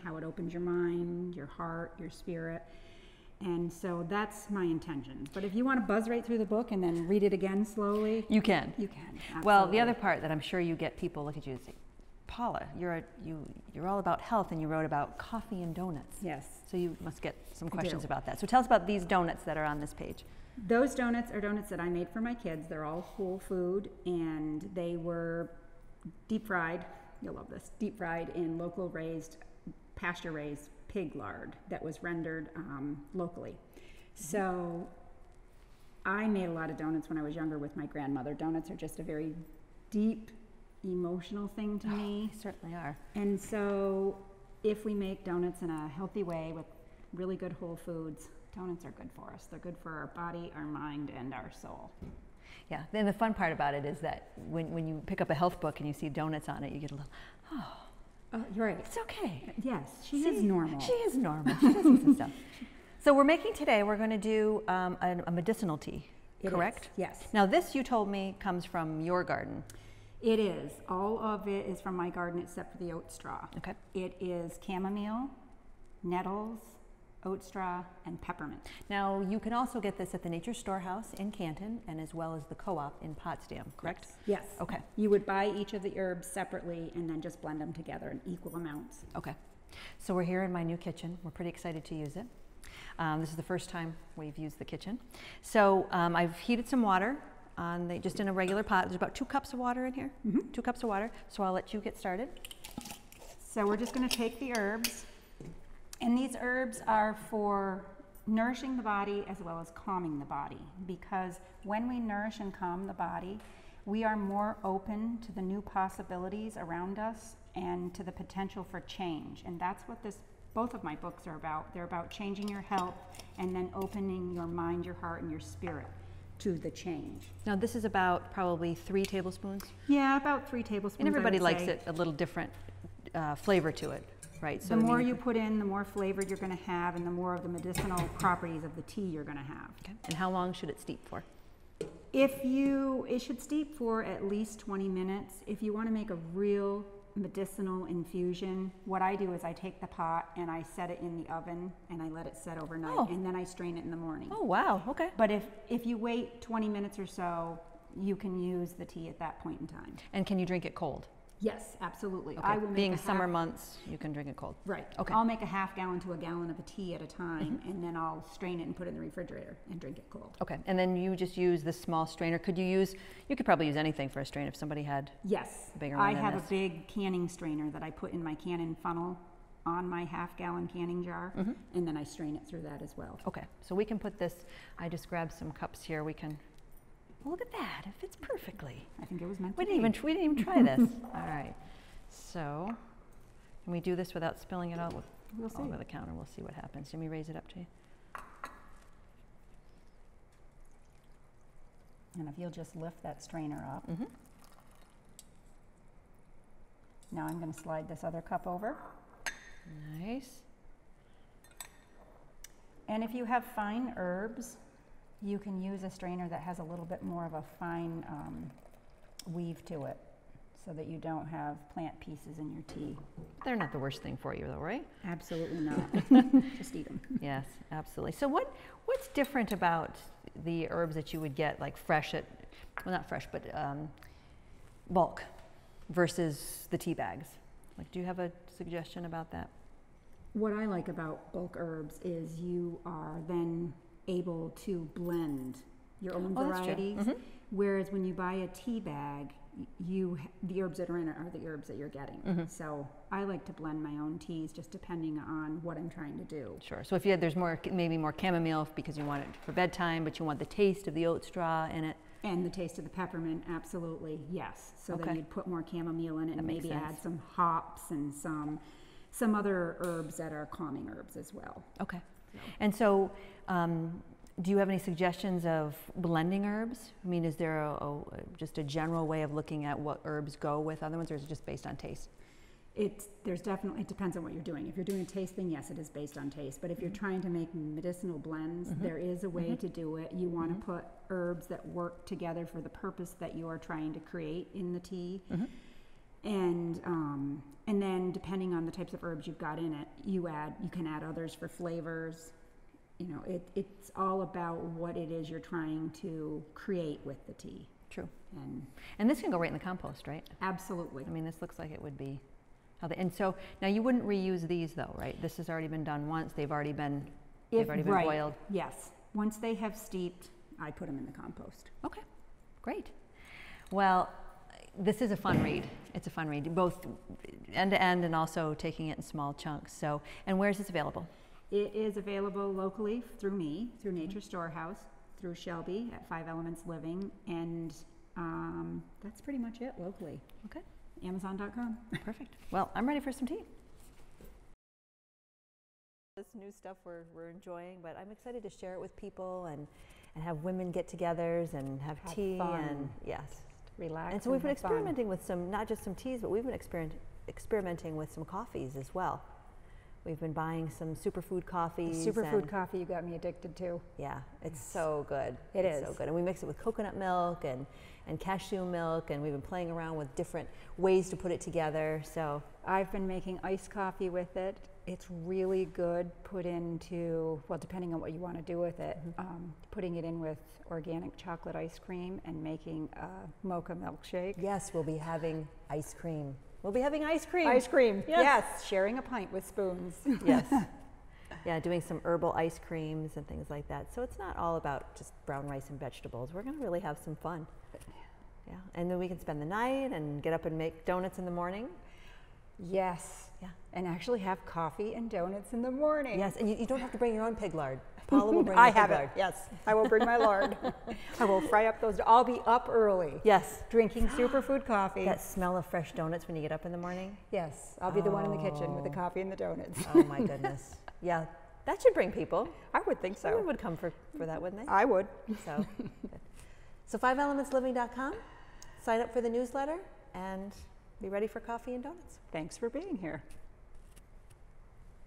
how it opens your mind, your heart, your spirit. And so that's my intention. But if you want to buzz right through the book and then read it again slowly, you can. You can. Absolutely. Well, the other part that I'm sure you get people look at you and say, Paula, you're all about health, and you wrote about coffee and donuts. Yes. So you must get some questions about that. So tell us about these donuts that are on this page. Those donuts are donuts that I made for my kids. They're all whole food, and they were deep fried. You'll love this. Deep fried in local raised, pasture raised pig lard that was rendered locally. So I made a lot of donuts when I was younger with my grandmother. Donuts are just a very deep emotional thing to me. They certainly are. And so if we make donuts in a healthy way with really good whole foods, donuts are good for us. They're good for our body, our mind, and our soul. Yeah, then the fun part about it is that when you pick up a health book and you see donuts on it, you get a little, oh, you're right. It's okay. Yes, she is normal. She is normal. She does some stuff. So we're going to do a medicinal tea, correct? Yes. Now this, you told me, comes from your garden. It is. All of it is from my garden except for the oat straw. Okay. It is chamomile, nettles, oat straw, and peppermint. Now you can also get this at the Nature Storehouse in Canton, and as well as the Co-op in Potsdam, correct? Yes. Okay. You would buy each of the herbs separately and then just blend them together in equal amounts. Okay. So we're here in my new kitchen. We're pretty excited to use it. This is the first time we've used the kitchen. So I've heated some water just in a regular pot. There's about 2 cups of water in here. 2 cups of water. So I'll let you get started. So we're just going to take the herbs. And these herbs are for nourishing the body as well as calming the body, because when we nourish and calm the body, we are more open to the new possibilities around us and to the potential for change. And that's what both of my books are about. They're about changing your health and then opening your mind, your heart, and your spirit to the change. Now this is about probably 3 tablespoons? Yeah, about 3 tablespoons. And everybody likes it a little different flavor to it. Right, so the more you put in, the more flavor you're going to have, and the more of the medicinal properties of the tea you're going to have. Okay. And how long should it steep for? It should steep for at least 20 minutes. If you want to make a real medicinal infusion, what I do is I take the pot and I set it in the oven and I let it set overnight, and then I strain it in the morning. Oh wow, okay. But if you wait 20 minutes or so, you can use the tea at that point in time. And can you drink it cold? Yes, absolutely. Okay. I will make Being summer months, you can drink it cold. Right. Okay. I'll make a ½ gallon to a gallon of a tea at a time, and then I'll strain it and put it in the refrigerator and drink it cold. Okay. And then you just use this small strainer. You could probably use anything for a strain if somebody had a bigger one. I have a big canning strainer that I put in my canning funnel on my ½ gallon canning jar, and then I strain it through that as well. Okay. So we can put this, I just grabbed some cups here. We can, look at that. It fits perfectly. I think it was meant to be. We didn't even try this. All right. So, can we do this without spilling it out all over the counter? We'll see what happens. Let me raise it up to you. And if you'll just lift that strainer up. Now I'm going to slide this other cup over. Nice. And if you have fine herbs, you can use a strainer that has a little bit more of a fine weave to it, so that you don't have plant pieces in your tea. They're not the worst thing for you though, right? Absolutely not. Just eat them. Yes, absolutely. So what's different about the herbs that you would get like fresh well not fresh, but bulk versus the tea bags? Like, do you have a suggestion about that? What I like about bulk herbs is you are then able to blend your own varieties, whereas when you buy a tea bag, the herbs that are in it are the herbs that you're getting. So I like to blend my own teas just depending on what I'm trying to do. Sure. So if there's maybe more chamomile because you want it for bedtime, but you want the taste of the oat straw in it. And the taste of the peppermint, absolutely, yes. So then you'd put more chamomile in it and maybe add some hops and some other herbs that are calming herbs as well. Okay. And so do you have any suggestions of blending herbs? I mean, is there just a general way of looking at what herbs go with other ones, or is it just based on taste? It depends on what you're doing. If you're doing a taste thing, yes, it is based on taste. But if you're trying to make medicinal blends, there is a way to do it. You want to put herbs that work together for the purpose that you are trying to create in the tea. And then depending on the types of herbs you've got in it, you can add others for flavors. You know, it's all about what it is you're trying to create with the tea. True. And this can go right in the compost, right? Absolutely. I mean, this looks like it would be healthy. And so now you wouldn't reuse these though, right? This has already been done once. They've already been boiled. Yes. Once they have steeped, I put them in the compost. Okay, great. Well, this is a fun read. It's a fun read, both end to end and also taking it in small chunks. So, and where is this available? It is available locally through me, through Nature Storehouse, through Shelby at 5 Elements Living, and that's pretty much it locally. Okay. Amazon.com. Perfect. Well, I'm ready for some tea. This new stuff we're enjoying, but I'm excited to share it with people and have women get-togethers and have tea fun. And yes, Relax. and so we've been have fun. experimenting with some, not just some teas, but we've been experimenting with some coffees as well. We've been buying some superfood coffees. The superfood coffee you got me addicted to. Yeah, it's so good. It's so good. And we mix it with coconut milk and cashew milk, and we've been playing around with different ways to put it together. So I've been making iced coffee with it. It's really good. Put into, well, depending on what you want to do with it, putting it in with organic chocolate ice cream and making a mocha milkshake. yes, we'll be having ice cream. We'll be having ice cream. Ice cream, Yes. yes. Sharing a pint with spoons. Yes. Yeah, doing some herbal ice creams and things like that. So it's not all about just brown rice and vegetables. We're going to really have some fun. Yeah, and then we can spend the night and get up and make donuts in the morning. Yes. Yeah. And actually have coffee and donuts in the morning. Yes, and you don't have to bring your own pig lard. Paula will bring I the pig have lard. it. Yes, I will bring my lard. I will fry up those. I'll be up early. Yes. Drinking superfood coffee. That smell of fresh donuts when you get up in the morning. Yes, I'll be the one in the kitchen with the coffee and the donuts. Oh my goodness. Yeah, that should bring people. I would think so. Someone would come for that, wouldn't they? I would. So, so 5elementsliving.com. Sign up for the newsletter and be ready for coffee and donuts. Thanks for being here.